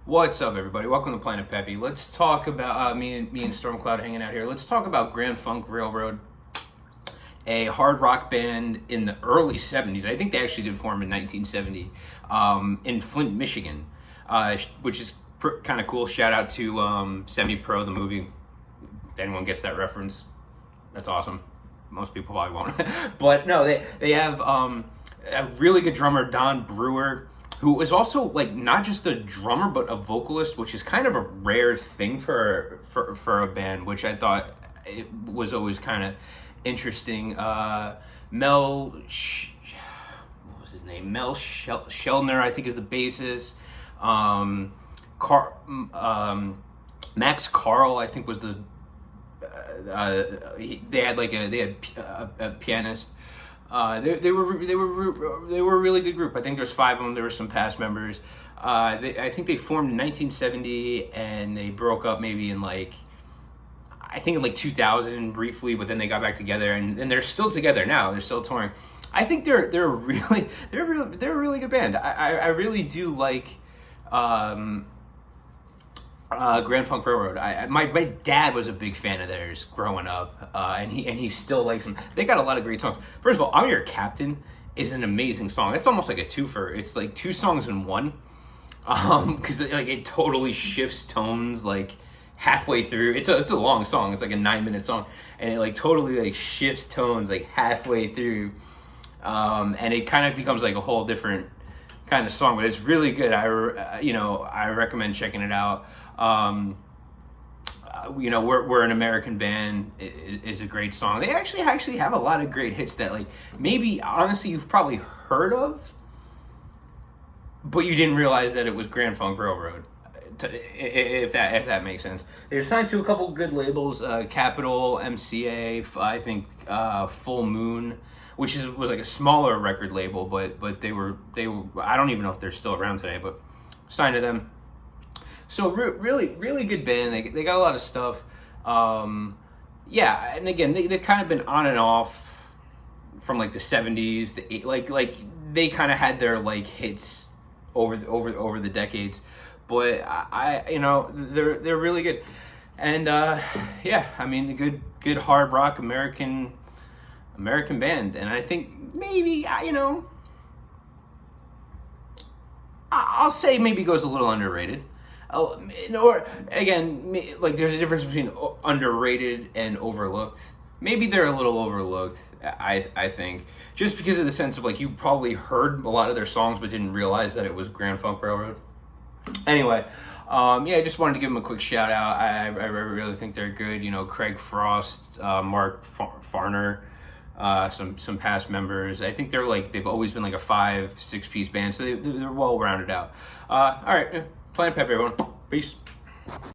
What's up, everybody? Welcome to Planet-Pepe. Let's talk about me and Stormcloud hanging out here. Let's talk about Grand Funk Railroad, a hard rock band in the early '70s. I think they actually did form in 1970 in Flint, Michigan, which is kind of cool. Shout out to 70 Pro, the movie. If anyone gets that reference, that's awesome. Most people probably won't, but no, they have a really good drummer, Don Brewer, who is also like not just a drummer but a vocalist, which is kind of a rare thing for a band, which I thought it was always kind of interesting. What was his name? Mel Shellner, I think, is the bassist. Max Carl, I think, was the they had a pianist. They were a really good group. I think there's 5 of them. There were some past members. I think they formed in 1970 and they broke up maybe in I think in 2000 briefly, but then they got back together and they're still together now. They're still touring. I think they're a really good band. I really do like Grand Funk Railroad. My dad was a big fan of theirs growing up, and he still likes them. They got a lot of great songs. First of all, "I'm Your Captain" is an amazing song. It's almost like a twofer. It's like 2 songs in one, because it totally shifts tones halfway through. It's a long song. It's like a 9-minute song, and it totally shifts tones halfway through, and it kind of becomes a whole different kind of song. But it's really good. I recommend checking it out. We're an American band is a great song. They actually have a lot of great hits that maybe honestly you've probably heard of, but you didn't realize that it was Grand Funk Railroad. If that makes sense. They're signed to a couple good labels, Capitol, MCA, I think Full Moon, which was a smaller record label, but they were I don't even know if they're still around today, but signed to them. So really good band. They got a lot of stuff. Yeah, and again, they've kind of been on and off from the '70s. They kind of had their hits over the decades, but they're really good. And yeah, I mean, a good hard rock American band, and I think maybe I'll say maybe goes a little underrated. Or again, there's a difference between underrated and overlooked. Maybe they're a little overlooked, I think, just because of the sense of you probably heard a lot of their songs but didn't realize that it was Grand Funk Railroad. Anyway, I just wanted to give them a quick shout out. I really think they're good. Craig Frost, Mark Farner, some past members. I think they've always been a 5-6 piece band, so they're well rounded out. All right. Planet-Pepe, everyone. Peace.